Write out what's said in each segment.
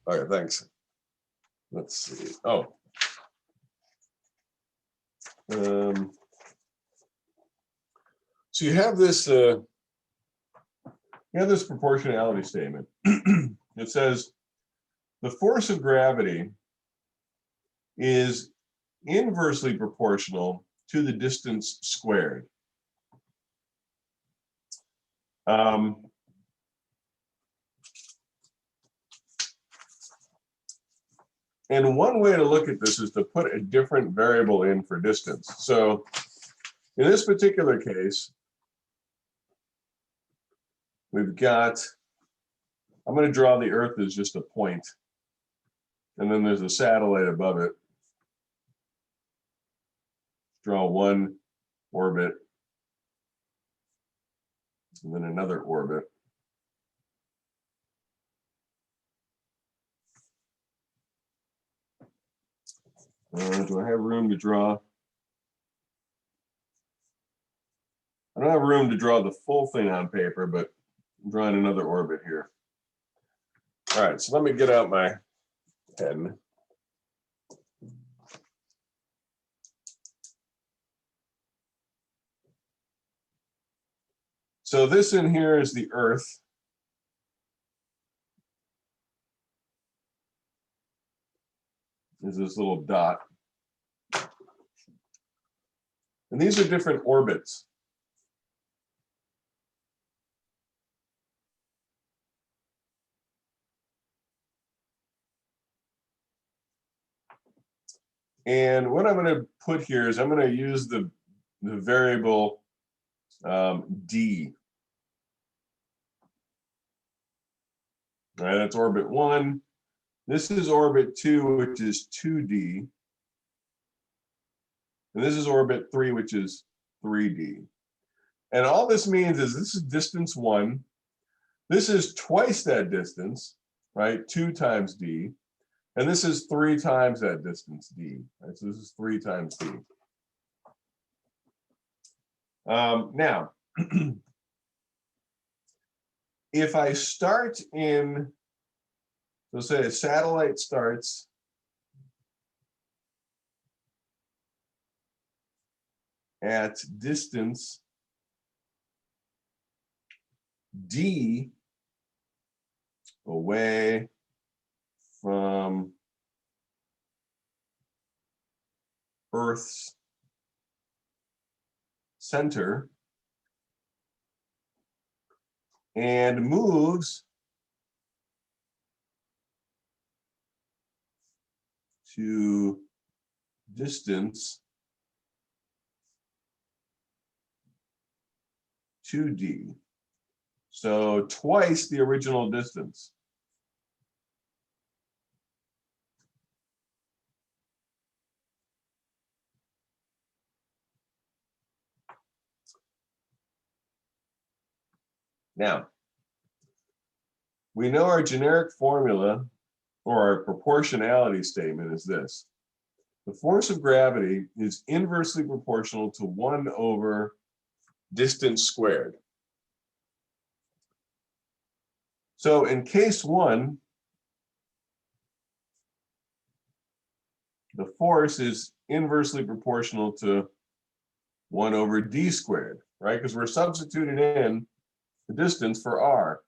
All right, thanks. Let's see. Oh. So you have this proportionality statement. It says the force of gravity is inversely proportional to the distance squared. And one way to look at this is to put a different variable in for distance. So in this particular case, we've got, I'm going to draw the Earth as just a point, and then there's a satellite above it. Draw one orbit, and then another orbit. Do I have room to draw? I don't have room to draw the full thing on paper, but I'm drawing another orbit here. All right, so let me get out my pen. So this in here is the Earth. Is this little dot. And these are different orbits. And what I'm going to put here is I'm going to use the variable d. All right, that's orbit 1. This is orbit 2, which is 2d. And this is orbit 3, which is 3d. And all this means is this is distance 1. This is twice that distance, right? 2 times d. And this is 3 times that distance, d. Right? So this is 3 times d. Now, if I start in, so say a satellite starts at distance d away from Earth's center and moves to distance 2d. So twice the original distance. Now, we know our generic formula or our proportionality statement is this. The force of gravity is inversely proportional to 1 over distance squared. So in case 1, the force is inversely proportional to 1 over d squared, right? Because we're substituting in the distance for r.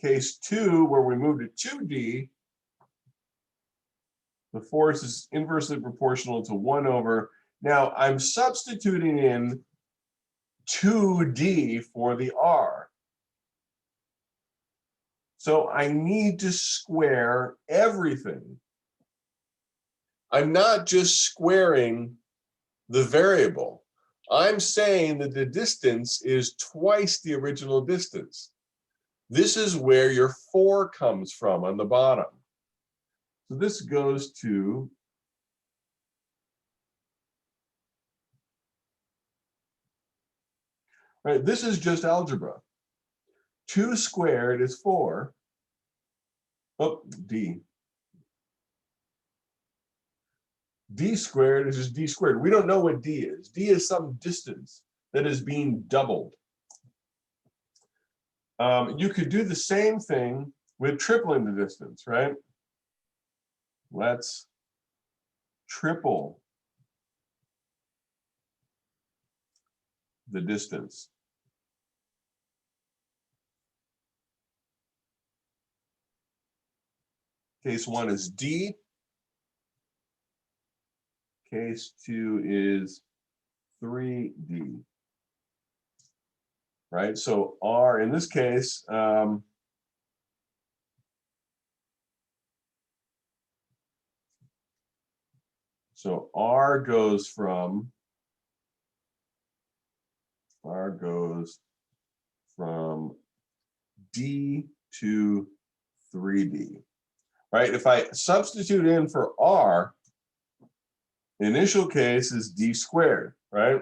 Case 2, where we move to 2d, the force is inversely proportional to 1 over. Now I'm substituting in 2d for the r. So I need to square everything. I'm not just squaring the variable. I'm saying that the distance is twice the original distance. This is where your 4 comes from on the bottom. So this goes to right. This is just algebra. 2 squared is 4. Oh, d. D squared is just d squared. We don't know what d is. D is some distance that is being doubled. You could do the same thing with tripling the distance, right? Let's triple the distance. Case 1 is D. Case 2 is 3D. Right? So R, in this case, so R goes from D to 3D. Right? If I substitute in for R, the initial case is D squared, right?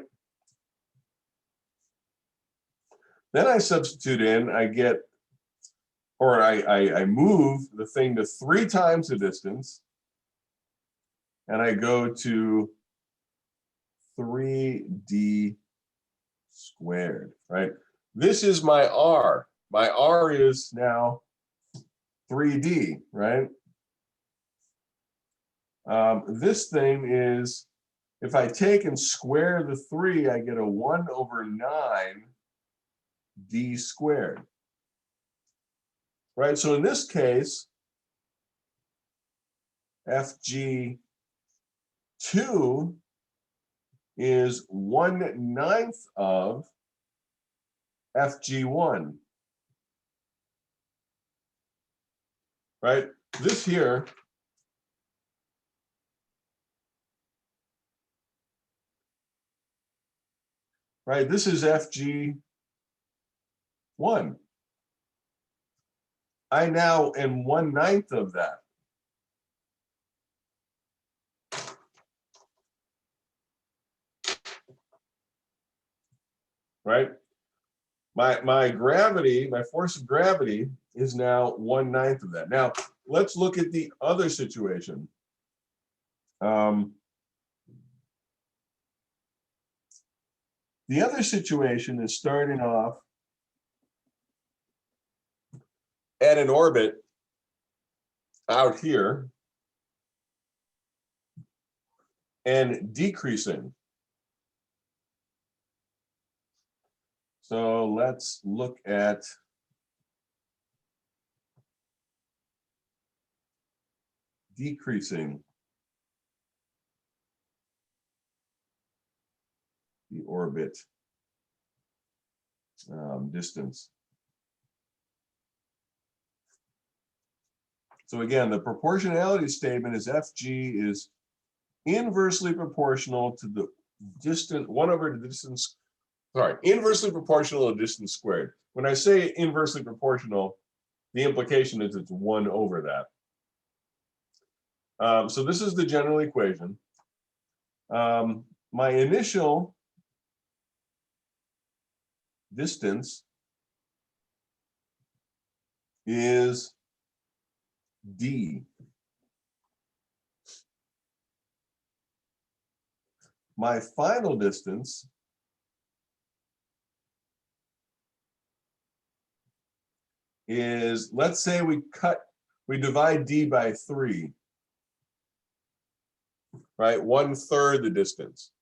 Then I substitute in, I get, or I move the thing to 3 times the distance, and I go to 3D squared, right? This is my R. My R is now 3D, right? This thing is, if I take and square the 3, I get a 1/9D squared. Right, so in this case, FG2 is 1/9 of FG1. Right, this here right, this is FG1. I now am 1/9 of that. Right? My gravity, my force of gravity is now 1/9 of that. Now, let's look at the other situation. The other situation is starting off at an orbit out here and decreasing. So let's look at decreasing the orbit distance. So again, the proportionality statement is FG is inversely proportional to the distance, 1 over the distance, sorry, inversely proportional to distance squared. When I say inversely proportional, the implication is it's 1 over that. So this is the general equation. My initial distance is D. My final distance is, let's say we divide D by 3, right? 1/3 the distance.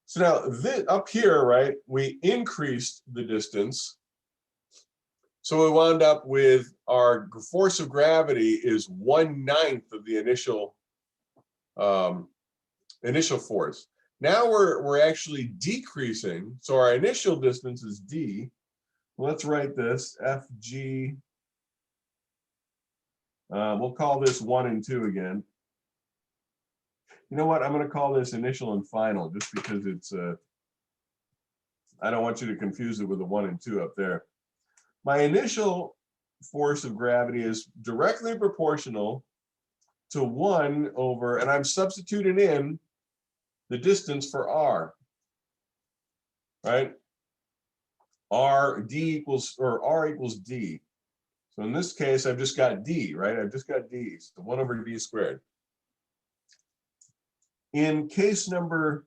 So now this, up here, right, we increased the distance. So we wound up with our force of gravity is 1/9 of the initial force. Now we're actually decreasing. So our initial distance is D. Let's write this FG. We'll call this 1 and 2 again. You know what? I'm going to call this initial and final just because it's I don't want you to confuse it with the 1 and 2 up there. My initial force of gravity is directly proportional to 1 over, and I'm substituting in the distance for R, right? R equals D. So in this case, I've just got D, right? I've just got D, so 1 over D squared. In case number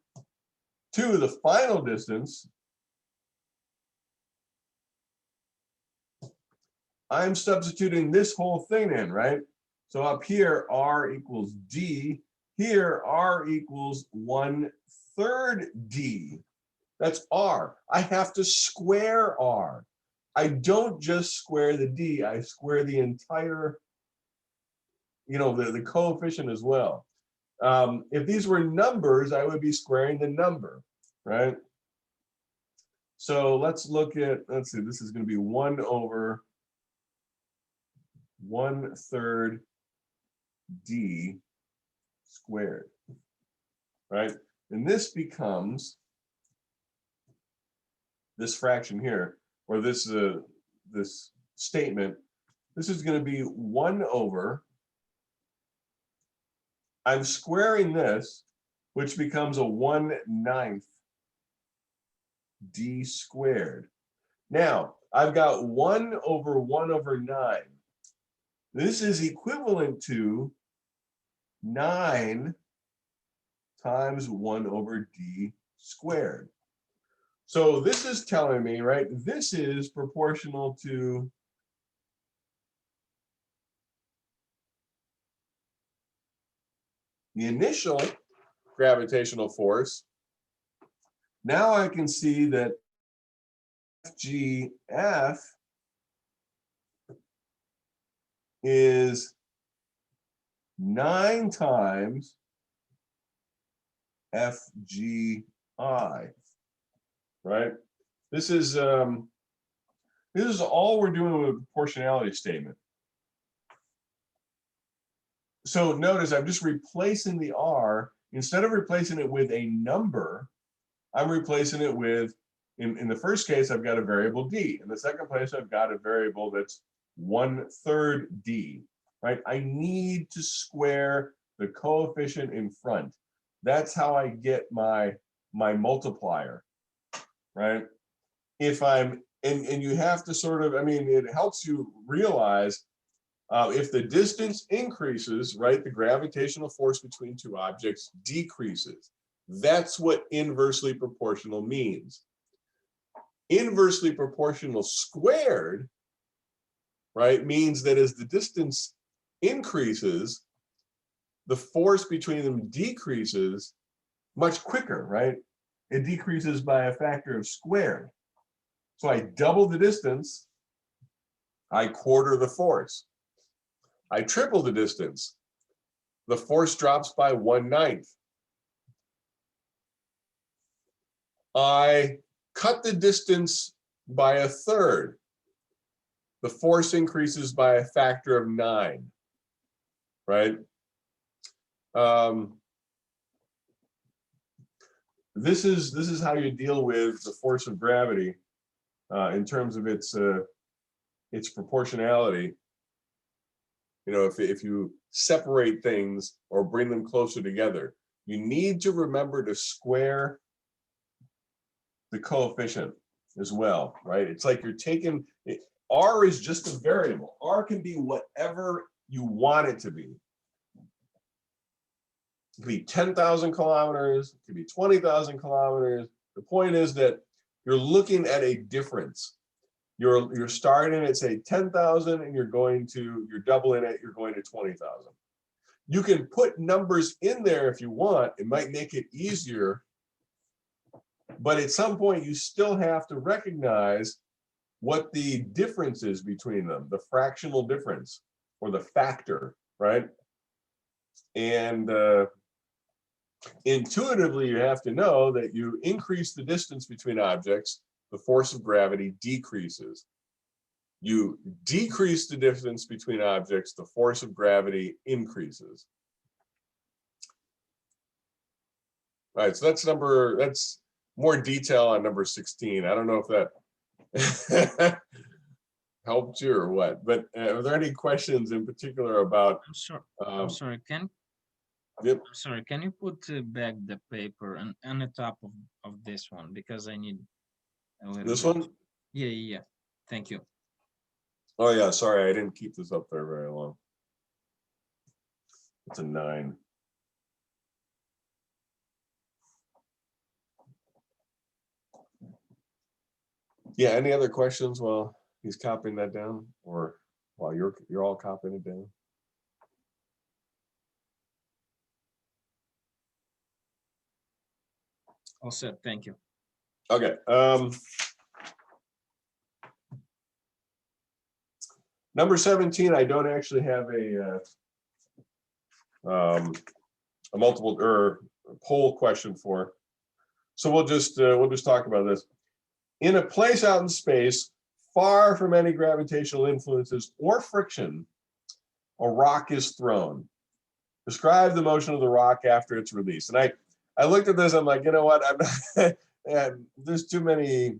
2, the final distance I'm substituting this whole thing in, right? So up here, R equals D. Here, R equals 1/3 D. That's R. I have to square R. I don't just square the D, I square the entire, the coefficient as well. If these were numbers, I would be squaring the number, right? So let's see, this is going to be 1/1/3 D squared, right? And this becomes this fraction here, or this statement. This is going to be 1/, I'm squaring this, which becomes a 1/9 D squared. Now, I've got 1/1/9. This is equivalent to 9 times 1/D squared. So this is telling me, right, this is proportional to the initial gravitational force. Now I can see that FGF is 9 times FGI, right? This is all we're doing with a proportionality statement. So notice I'm just replacing the R. Instead of replacing it with a number, I'm replacing it with, in the first case, I've got a variable D. In the second place, I've got a variable that's 1/3 D, right? I need to square the coefficient in front. That's how I get my multiplier, right? If I'm, and you have to sort of, it helps you realize if the distance increases, right, the gravitational force between two objects decreases. That's what inversely proportional means. Inversely proportional squared, right, means that as the distance increases, the force between them decreases much quicker, right? It decreases by a factor of squared. So I double the distance, I quarter the force. I triple the distance, the force drops by 1/9. I cut the distance by 1/3. The force increases by a factor of 9, right? This is how you deal with the force of gravity in terms of its proportionality. If you separate things or bring them closer together, you need to remember to square the coefficient as well, right? It's like you're taking R is just a variable. R can be whatever you want it to be. It could be 10,000 kilometers, it could be 20,000 kilometers. The point is that you're looking at a difference. You're starting at, say, 10,000 and you're doubling it, you're going to 20,000. You can put numbers in there if you want. It might make it easier, but at some point you still have to recognize what the difference is between them, the fractional difference or the factor, right? And intuitively, you have to know that you increase the distance between objects, the force of gravity decreases. You decrease the distance between objects, the force of gravity increases. All right, so that's more detail on number 16. I don't know if that helped you or what, but are there any questions in particular about? I'm sorry. Yep. I'm sorry. Can you put back the paper on the top of this one, because I need a little This bit. one? Yeah. Thank you. Oh yeah, sorry, I didn't keep this up there very long. It's a 9. Yeah, any other questions while he's copying that down, or? you're all copying it down. All set, thank you. Okay. Number 17, I don't actually have a multiple or poll question for. So we'll just talk about this. In a place out in space, far from any gravitational influences or friction, a rock is thrown. Describe the motion of the rock after it's released. And I looked at this, I'm like, you know what? I'm not, there's too many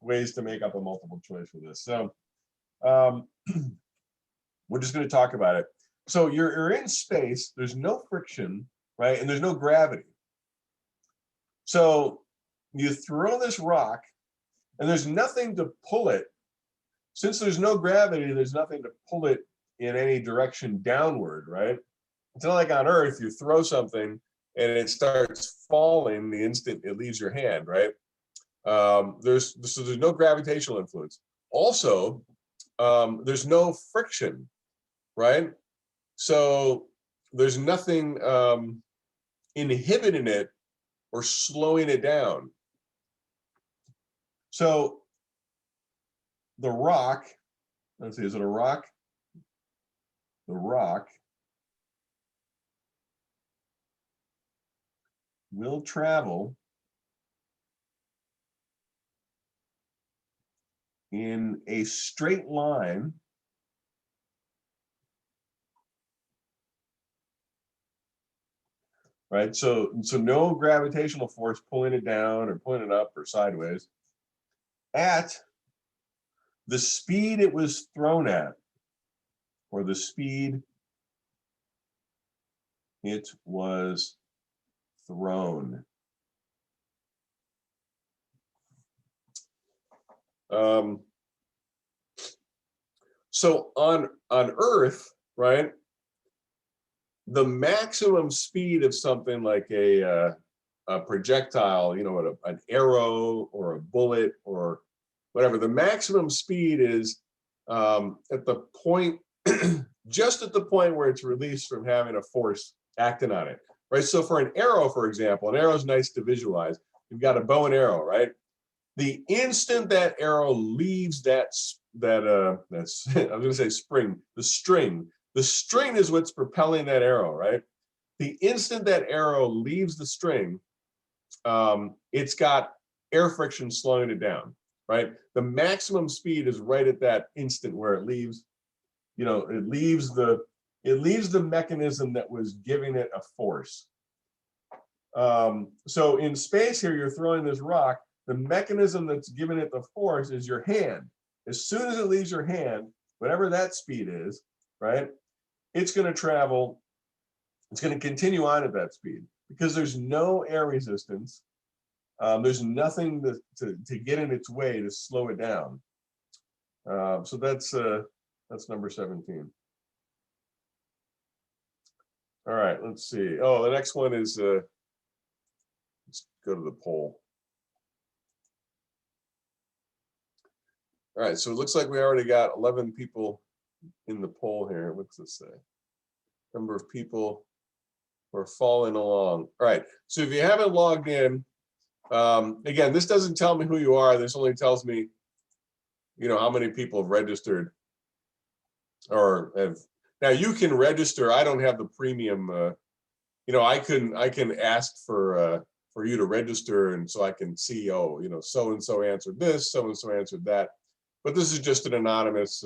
ways to make up a multiple choice for this. So we're just going to talk about it. So you're in space, there's no friction, right? And there's no gravity. So you throw this rock and there's nothing to pull it. Since there's no gravity, there's nothing to pull it in any direction downward, right? It's not like on Earth, you throw something and it starts falling the instant it leaves your hand, right? There's no gravitational influence. Also, there's no friction, right? So there's nothing inhibiting it or slowing it down. So the rock, let's see, is it a rock? The rock will travel in a straight line right? So no gravitational force pulling it down or pulling it up or sideways at the speed it was thrown at, or the speed it was thrown. So on Earth, right, the maximum speed of something like a projectile, you know, an arrow or a bullet or whatever, the maximum speed is at the point, just at the point where it's released from having a force acting on it, right? So for an arrow, for example, an arrow is nice to visualize. You've got a bow and arrow, right? The instant that arrow leaves that's I was going to say spring, the string is what's propelling that arrow, right? The instant that arrow leaves the string, it's got air friction slowing it down, right? The maximum speed is right at that instant where it leaves, you know, it leaves the mechanism that was giving it a force. So in space here, you're throwing this rock, the mechanism that's giving it the force is your hand. As soon as it leaves your hand, whatever that speed is, right, it's going to travel, it's going to continue on at that speed because there's no air resistance. There's nothing to get in its way to slow it down. So that's number 17. All right, let's see. Oh, the next one is, let's go to the poll. All right, so it looks like we already got 11 people in the poll here. What's this say? Number of people who are following along. All right, so if you haven't logged in, again, this doesn't tell me who you are. This only tells me, you know, how many people have registered or have. Now you can register. I don't have the premium. You know, I can ask for you to register, and so I can see, oh, you know, so and so answered this, so and so answered that. But this is just an anonymous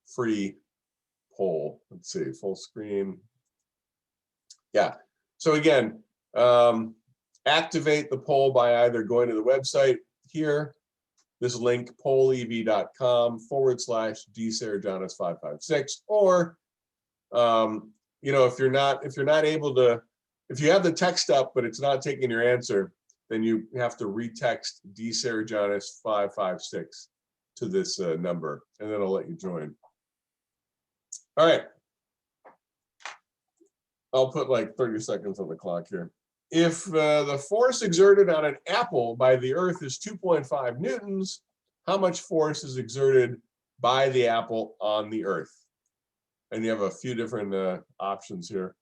free poll. Let's see, full screen. Yeah. So again, activate the poll by either going to the website here, this link, pollev.com/dsarahjonas556, or you know, if you're not able to, if you have the text up but it's not taking your answer, then you have to retext dsarahjonas556 to this number, and then I'll let you join. All right. I'll put like 30 seconds on the clock here. If the force exerted on an apple by the Earth is 2.5 newtons, how much force is exerted by the apple on the earth. And you have a few different options here.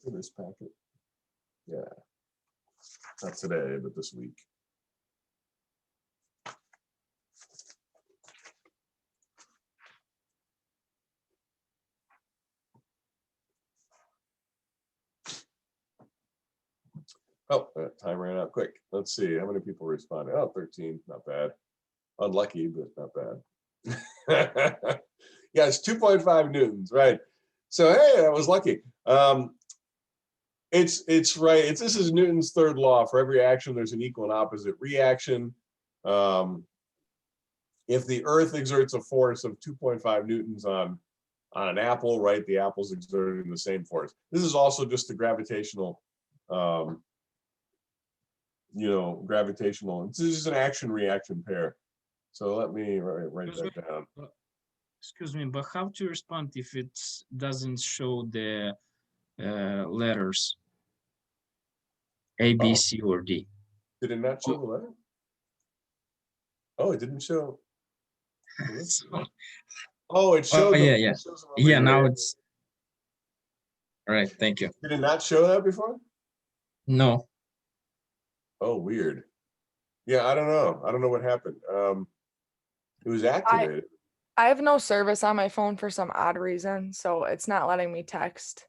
In this packet. Yeah. Not today, but this week. Oh, time ran out quick. Let's see how many people responded. Oh, 13, not bad. Unlucky, but not bad. Yeah, it's 2.5 newtons, right? So hey, I was lucky. It's right. This is Newton's third law. For every action, there's an equal and opposite reaction. If the Earth exerts a force of 2.5 newtons on an apple, right, the apple's exerting the same force. This is also just the gravitational. Gravitational. This is just an action-reaction pair. So let me write that down. Excuse me, but how to respond if it doesn't show the letters A, B, C, or D? Did it not show the letter? Oh, it didn't show. Oh, it showed. Yeah. Now it's all right. Thank you. Did it not show that before? No. Oh, weird. Yeah, I don't know. I don't know what happened. It was activated. I have no service on my phone for some odd reason, so it's not letting me text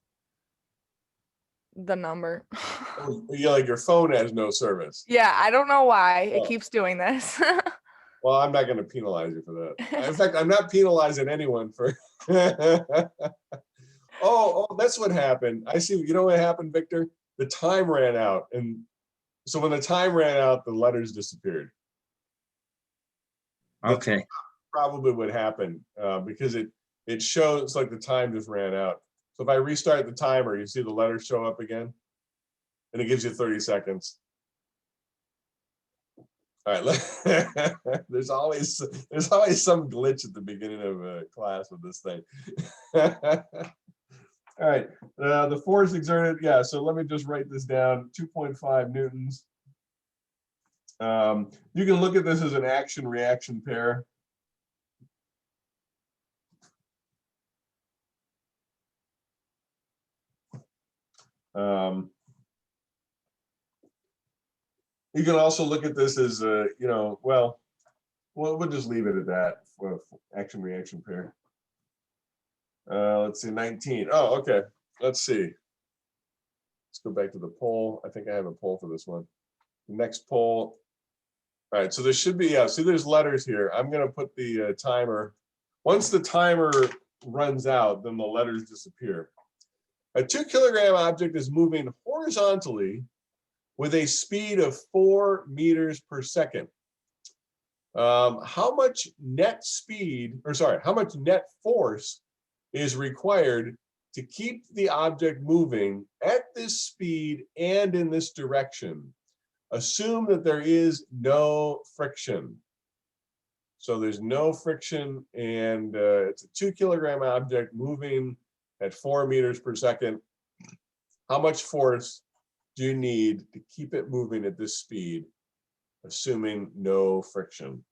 the number. Oh, yeah, like your phone has no service. Yeah, I don't know why it keeps doing this. Well, I'm not going to penalize you for that. In fact, I'm not penalizing anyone for. Oh, that's what happened. I see. You know what happened, Victor? The time ran out, and so when the time ran out, the letters disappeared. Okay. That's probably what happened because it shows like the time just ran out. So if I restart the timer, you see the letters show up again, and it gives you 30 seconds. All right, there's always some glitch at the beginning of a class with this thing. All right, the force exerted, yeah, so let me just write this down, 2.5 newtons. You can look at this as an action-reaction pair. You can also look at this as well, we'll just leave it at that for action-reaction pair. Let's see, 19. Oh, okay. Let's see. Let's go back to the poll. I think I have a poll for this one. The next poll. All right, so there should be, see, there's letters here. I'm going to put the timer. Once the timer runs out, then the letters disappear. A 2-kilogram object is moving horizontally with a speed of 4 meters per second. How much net force is required to keep the object moving at this speed and in this direction? Assume that there is no friction. So there's no friction, and it's a 2-kilogram object moving at 4 meters per second. How much force do you need to keep it moving at this speed, assuming no friction?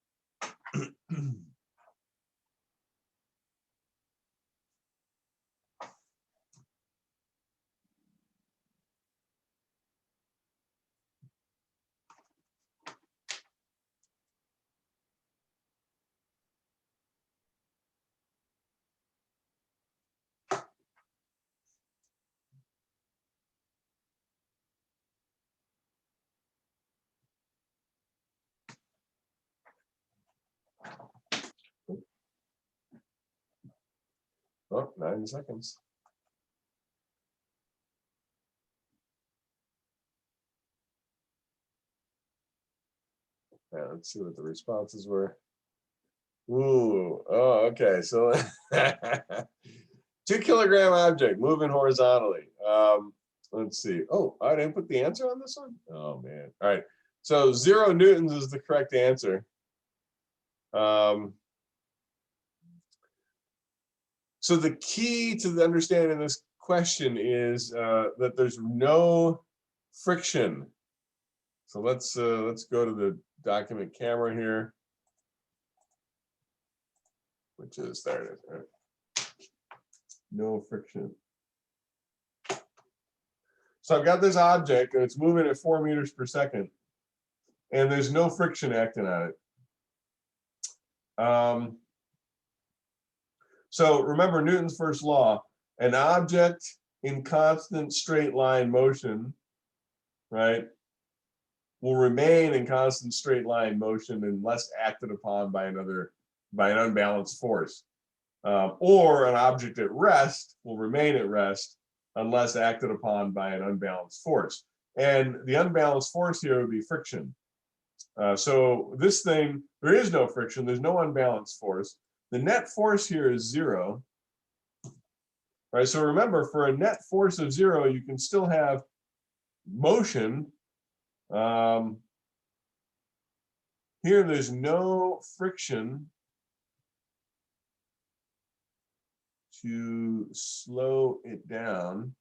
Oh, 9 seconds. Yeah, let's see what the responses were. Ooh, oh, okay. So 2-kilogram object moving horizontally. Let's see. Oh, I didn't put the answer on this one. Oh man. All right. So 0 newtons is the correct answer. So the key to the understanding this question is that there's no friction. So let's go to the document camera here, which is there. It is. All right. No friction. So I've got this object and it's moving at 4 meters per second, and there's no friction acting on it. So remember Newton's first law: an object in constant straight line motion, right, will remain in constant straight line motion unless acted upon by an unbalanced force. Or an object at rest will remain at rest unless acted upon by an unbalanced force. And the unbalanced force here would be friction. So this thing, there is no friction, there's no unbalanced force. The net force here is 0. Right, so remember, for a net force of 0, you can still have motion. Here, there's no friction to slow it down.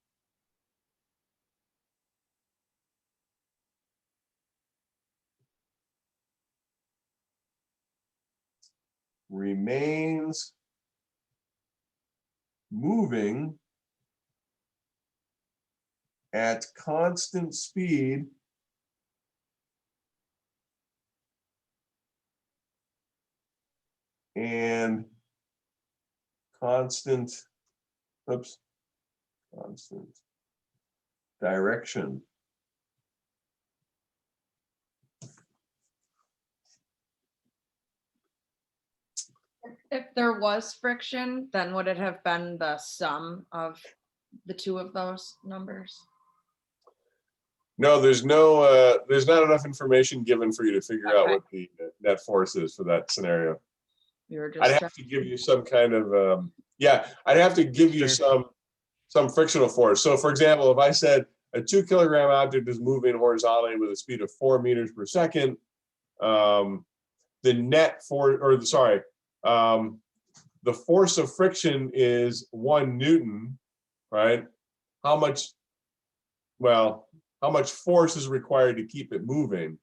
Remains moving at constant speed and constant direction. If there was friction, then would it have been the sum of the two of those numbers? No, there's not enough information given for you to figure out what the net force is for that scenario. We were just I'd have to give you some kind of I'd have to give you some frictional force. So for example, if I said a 2 kilogram object is moving horizontally with a speed of 4 meters per second, the net force, the force of friction is 1 Newton, right? How much force is required to keep it moving?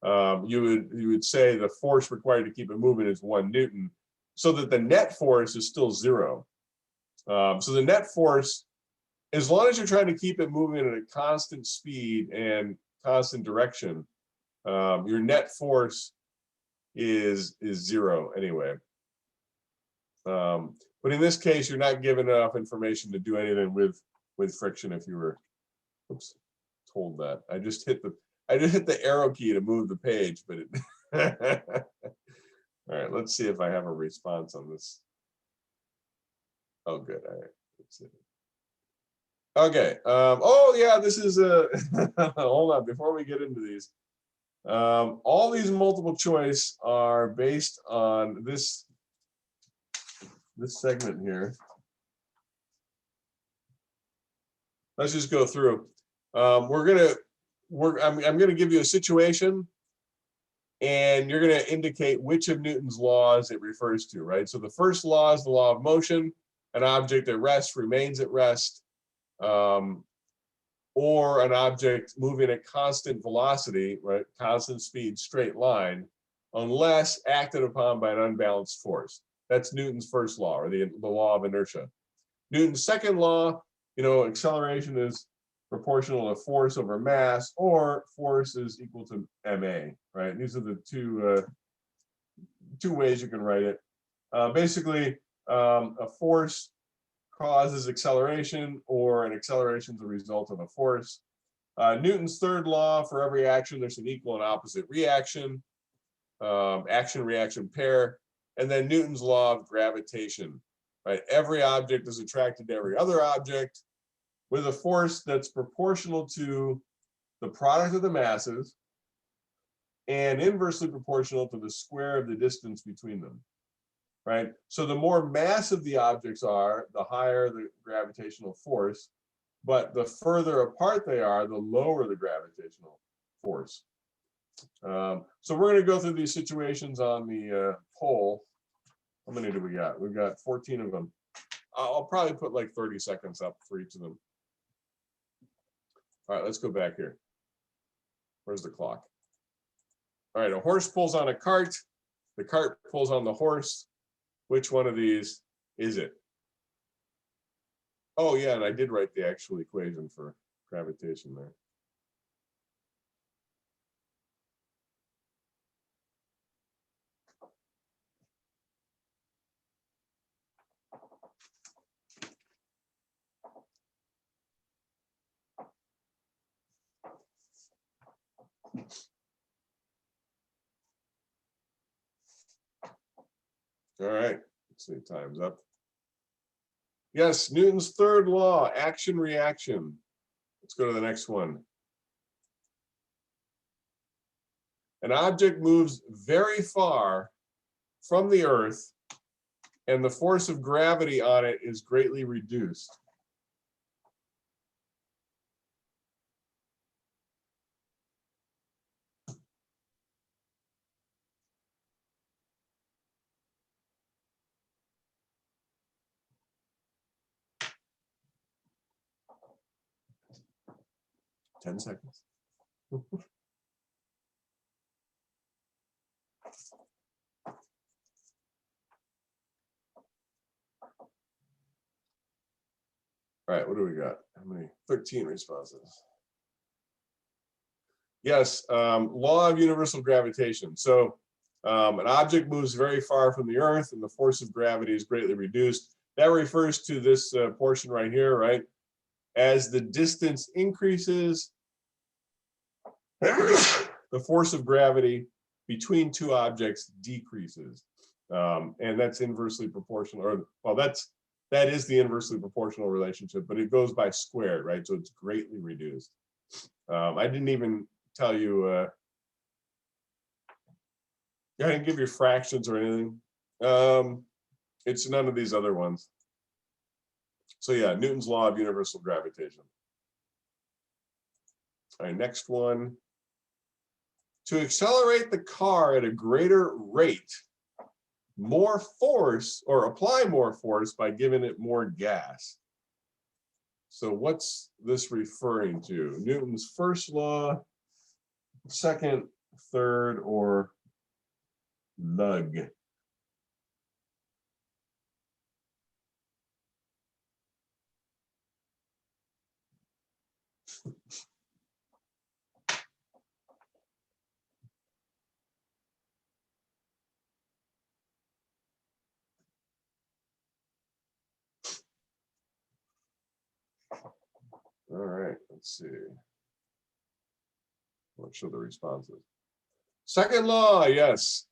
You would say the force required to keep it moving is 1 Newton, so that the net force is still 0. So the net force, as long as you're trying to keep it moving at a constant speed and constant direction, your net force is 0 anyway. But in this case, you're not given enough information to do anything with friction. If you were told that, I just hit the arrow key to move the page, but it all right, let's see if I have a response on this. Oh, good. All right, let's see. Okay. Oh yeah, this is hold on, before we get into these, all these multiple choice are based on this segment here. Let's just go through. I'm gonna give you a situation, and you're gonna indicate which of Newton's laws it refers to, right? So the first law is the law of motion. An object at rest remains at rest, or an object moving at constant velocity, right, constant speed, straight line, unless acted upon by an unbalanced force. That's Newton's first law, or the law of inertia. Newton's second law, acceleration is proportional to force over mass, or force is equal to ma, right? These are the two ways you can write it. Basically, a force causes acceleration, or an acceleration is a result of a force. Newton's third law: for every action, there's an equal and opposite reaction, action-reaction pair. And then Newton's law of gravitation, right? Every object is attracted to every other object with a force that's proportional to the product of the masses and inversely proportional to the square of the distance between them, right? So the more massive the objects are, the higher the gravitational force, but the further apart they are, the lower the gravitational force. So we're going to go through these situations on the poll. How many do we got? We've got 14 of them. I'll probably put like 30 seconds up for each of them. All right, let's go back here. Where's the clock? All right, a horse pulls on a cart. The cart pulls on the horse. Which one of these is it? Oh yeah, and I did write the actual equation for gravitation there. All right, let's see, time's up. Yes, Newton's third law, action reaction. Let's go to the next one. An object moves very far from the earth and the force of gravity on it is greatly reduced. Ten seconds. All right, what do we got? How many? 13 responses. Yes, law of universal gravitation. So an object moves very far from the earth and the force of gravity is greatly reduced. That refers to this portion right here, right? As the distance increases, the force of gravity between two objects decreases. And that's inversely proportional, or well, that is the inversely proportional relationship, but it goes by squared, right? So it's greatly reduced. I didn't even tell you, I didn't give you fractions or anything. It's none of these other ones. So yeah, Newton's law of universal gravitation. All right, next one. To accelerate the car at a greater rate, more force or apply more force by giving it more gas. So what's this referring to? Newton's first law, second, third, or lug? All right, let's see. Let's show the responses. Second law, yes.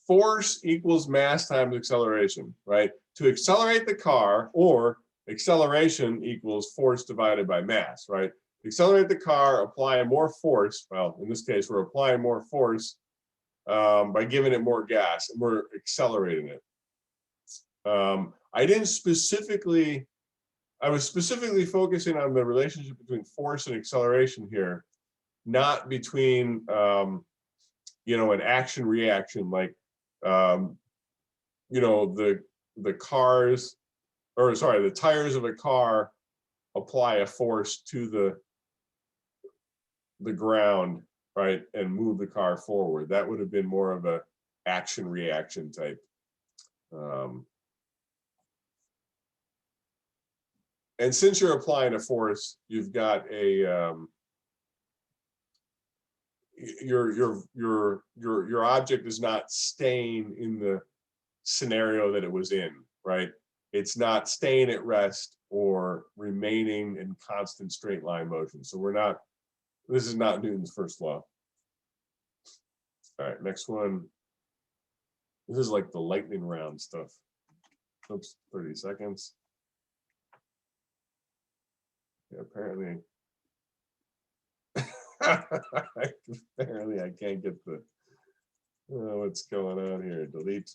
Force equals mass times acceleration, right? To accelerate the car, or acceleration equals force divided by mass, right? Accelerate the car, apply more force. Well, in this case, we're applying more force by giving it more gas, and we're accelerating it. I was specifically focusing on the relationship between force and acceleration here, not between, you know, an action reaction, like, you know, the cars, or sorry, the tires of a car apply a force to the ground, right, and move the car forward. That would have been more of a action reaction type. And since you're applying a force, you've got a your object is not staying in the scenario that it was in, right? It's not staying at rest or remaining in constant straight line motion. So we're not, this is not Newton's first law. All right, next one. This is like the lightning round stuff. Oops, 30 seconds. Yeah, apparently. Apparently I can't get the, what's going on here? Delete.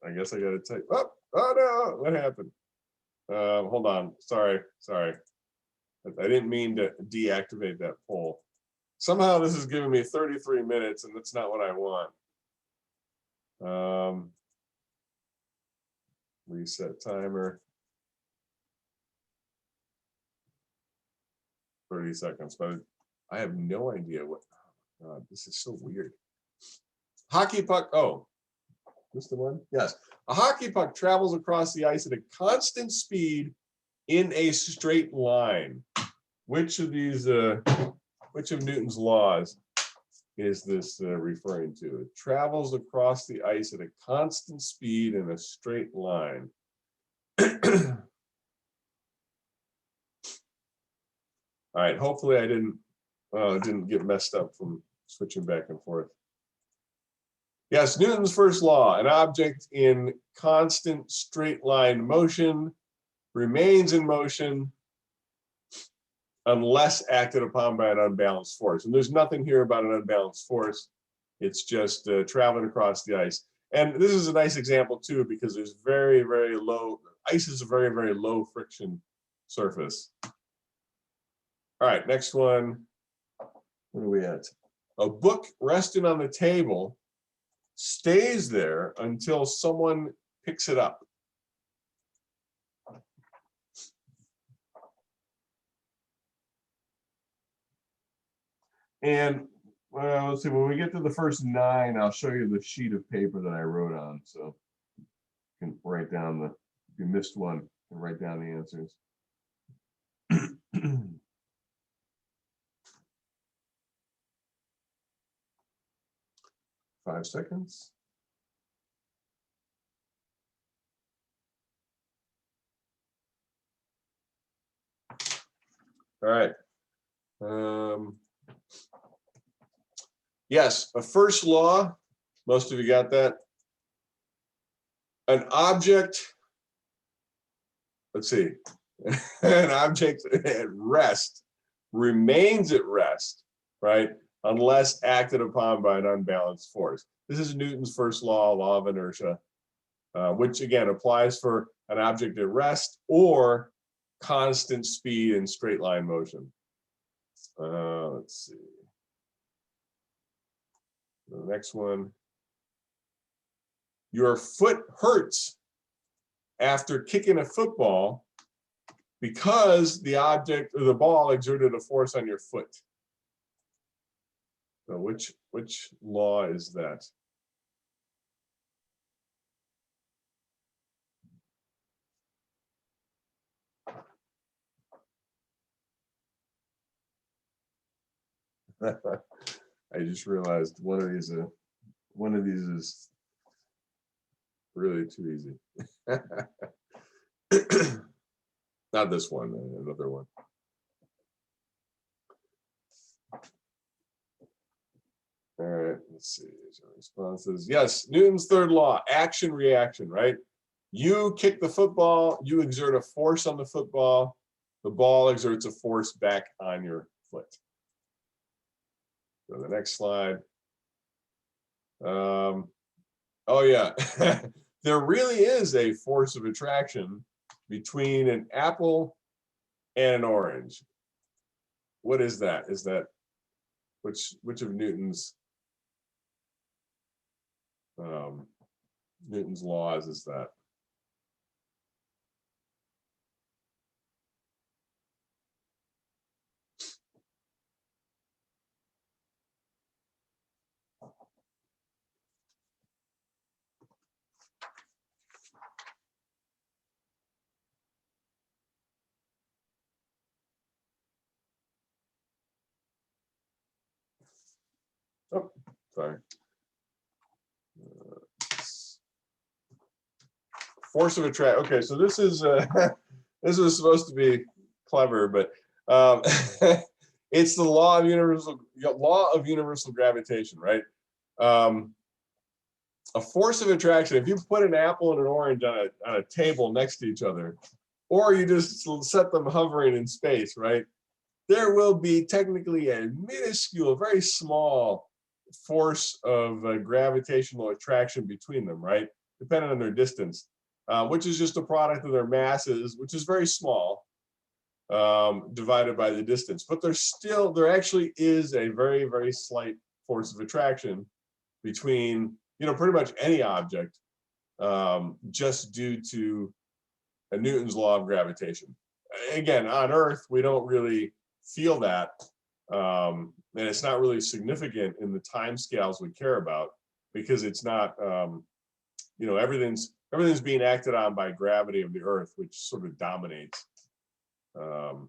I guess I gotta type. Oh no, what happened? Hold on, sorry. I didn't mean to deactivate that poll. Somehow this is giving me 33 minutes and that's not what I want. Reset timer. 30 seconds, but I have no idea what, this is so weird. Hockey puck, oh, this the one? Yes. A hockey puck travels across the ice at a constant speed in a straight line. Which of these, which of Newton's laws is this referring to? It travels across the ice at a constant speed in a straight line. All right, hopefully I didn't get messed up from switching back and forth. Yes, Newton's first law, an object in constant straight line motion remains in motion unless acted upon by an unbalanced force. And there's nothing here about an unbalanced force. It's just traveling across the ice. And this is a nice example too, because there's very, very low, ice is a very, very low friction surface. All right, next one. Where are we at? A book resting on the table stays there until someone picks it up. And well, let's see, when we get to the first 9, I'll show you the sheet of paper that I wrote on. So you can write down the, if you missed one, you can write down the answers. 5 seconds. All right. Yes, a first law, most of you got that. An object, let's see, an object at rest remains at rest, right? Unless acted upon by an unbalanced force. This is Newton's first law, law of inertia, which again applies for an object at rest or constant speed in straight line motion. Let's see. The next one. Your foot hurts after kicking a football because the object or the ball exerted a force on your foot. So which law is that? I just realized one of these is really too easy. Not this one, another one. All right, let's see. So responses. Yes, Newton's third law, action reaction, right? You kick the football, you exert a force on the football, the ball exerts a force back on your foot. So the next slide. Oh yeah, there really is a force of attraction between an apple and an orange. What is that? Is that which of Newton's laws is that? Oh, sorry. Force of attraction. Okay, so this is this was supposed to be clever, but it's the law of universal gravitation, right? A force of attraction. If you put an apple and an orange on a table next to each other, or you just set them hovering in space, right? There will be technically a minuscule, very small force of gravitational attraction between them, right? Depending on their distance, which is just a product of their masses, which is very small, divided by the distance. But there actually is a very, very slight force of attraction between, pretty much any object, just due to Newton's law of gravitation. Again, on Earth, we don't really feel that. And it's not really significant in the time scales we care about, because it's not, you know, everything's being acted on by gravity of the Earth, which sort of dominates. All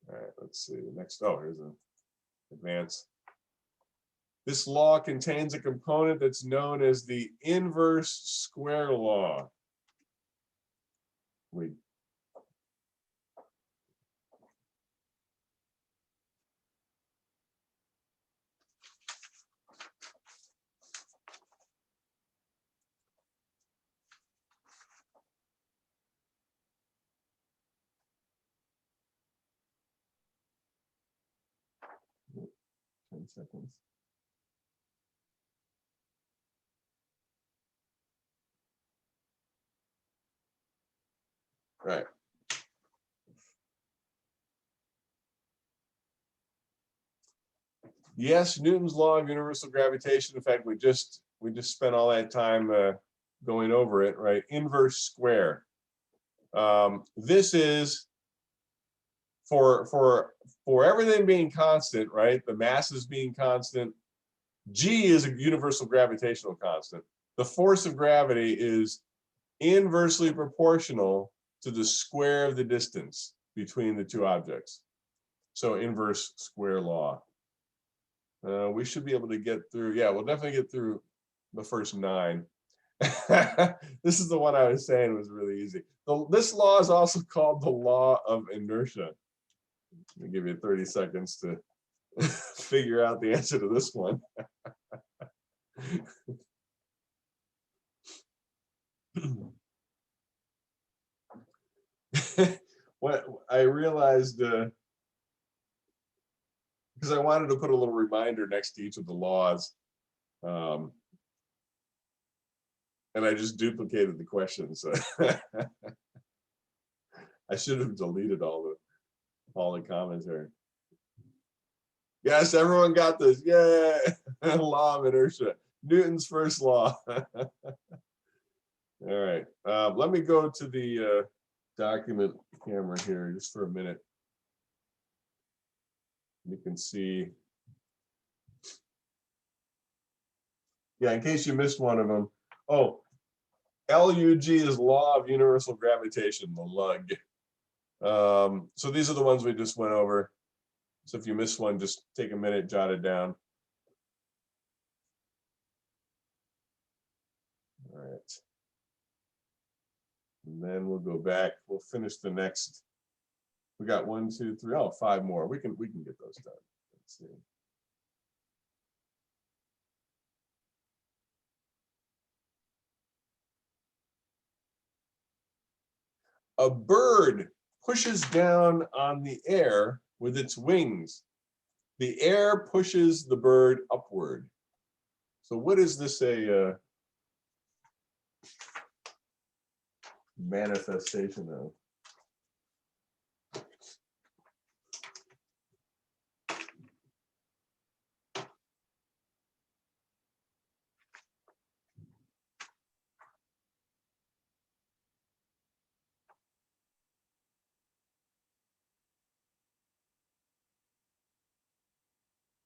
right, let's see. Next, oh, here's an advance. This law contains a component that's known as the inverse square law. We ten seconds. Right. Yes, Newton's law of universal gravitation. In fact, we just spent all that time going over it, right? Inverse square. This is for everything being constant, right? The masses being constant. G is a universal gravitational constant. The force of gravity is inversely proportional to the square of the distance between the two objects. So inverse square law. We should be able to get through. Yeah, we'll definitely get through the first 9. This is the one I was saying was really easy. This law is also called the law of inertia. Let me give you 30 seconds to figure out the answer to this one. What I realized, because I wanted to put a little reminder next to each of the laws, and I just duplicated the questions. I should have deleted all the commentary. Yes, everyone got this. Yay! Law of inertia, Newton's first law. All right, let me go to the document camera here just for a minute. You can see. Yeah, in case you missed one of them. Oh, LUG is law of universal gravitation, the lug. So these are the ones we just went over. So if you missed one, just take a minute, jot it down. All right. And then we'll go back. We'll finish the next. We got 1, 2, 3, 5 more. We can get those done. Let's see. A bird pushes down on the air with its wings. The air pushes the bird upward. So what is this a manifestation of?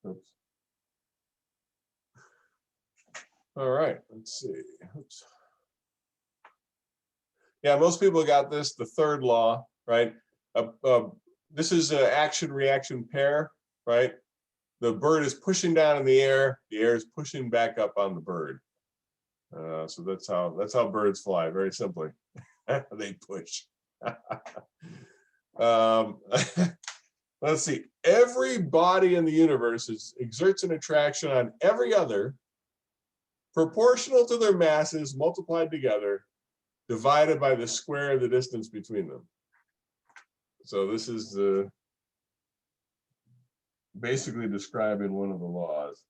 Oops. All right, let's see. Oops. Yeah, most people got this, the third law, right? This is an action-reaction pair, right? The bird is pushing down in the air is pushing back up on the bird. So that's how birds fly, very simply. They push. Let's see. Every body in the universe exerts an attraction on every other proportional to their masses multiplied together, divided by the square of the distance between them. So this is basically describing one of the laws.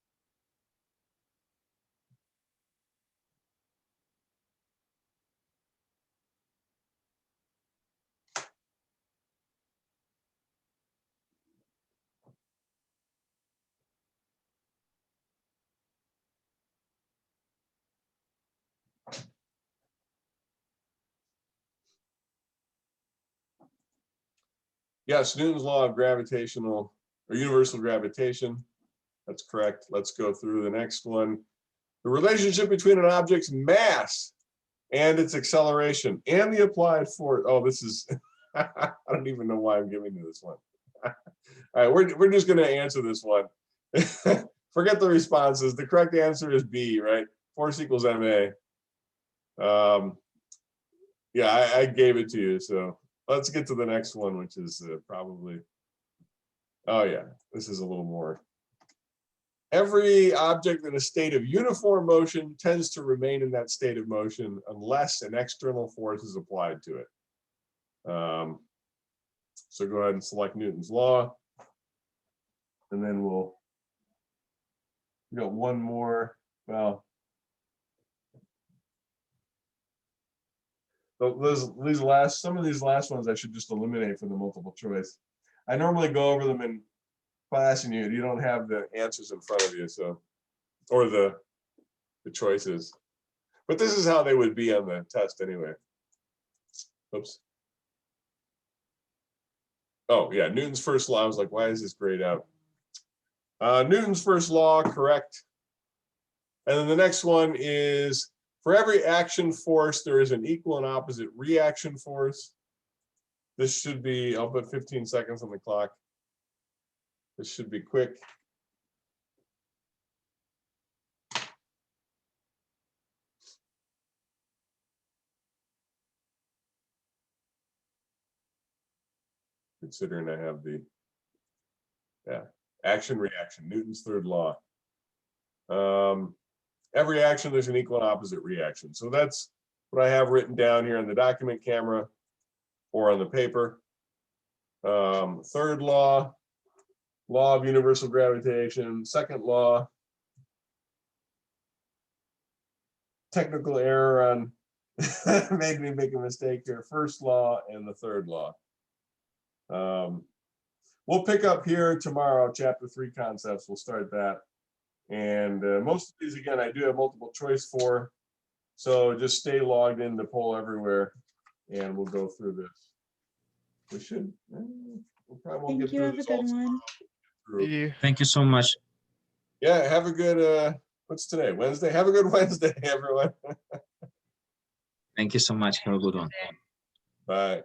Yes, Newton's law of gravitational or universal gravitation. That's correct. Let's go through the next one. The relationship between an object's mass and its acceleration and the applied force. Oh, this is, I don't even know why I'm giving you this one. All right, we're just going to answer this one. Forget the responses. The correct answer is B, right? Force equals ma. Yeah, I gave it to you. So let's get to the next one, which is probably, oh yeah, this is a little more. Every object in a state of uniform motion tends to remain in that state of motion unless an external force is applied to it. So go ahead and select Newton's law. And then we got one more. Well, some of these last ones I should just eliminate from the multiple choice. I normally go over them in class and you don't have the answers in front of you, so, or the choices. But this is how they would be on the test anyway. Oops. Oh yeah, Newton's first law. I was like, why is this grayed out? Newton's first law, correct. And then the next one is, for every action force, there is an equal and opposite reaction force. This should be, I'll put 15 seconds on the clock. This should be quick. Considering I have the, action reaction, Newton's third law. Every action, there's an equal and opposite reaction. So that's what I have written down here on the document camera or on the paper. Third law, law of universal gravitation. Second law, technical error on, made me make a mistake here. First law and the third law. We'll pick up here tomorrow, chapter 3 concepts. We'll start that. And most of these, again, I do have multiple choice for. So just stay logged in to Poll Everywhere and we'll go through this. We should, we'll probably won't get Thank you. through Have a this good all one. through. Thank you so much. Yeah, have a good, what's today? Wednesday? Have a good Wednesday, everyone. Thank you so much. Have a good one. Bye.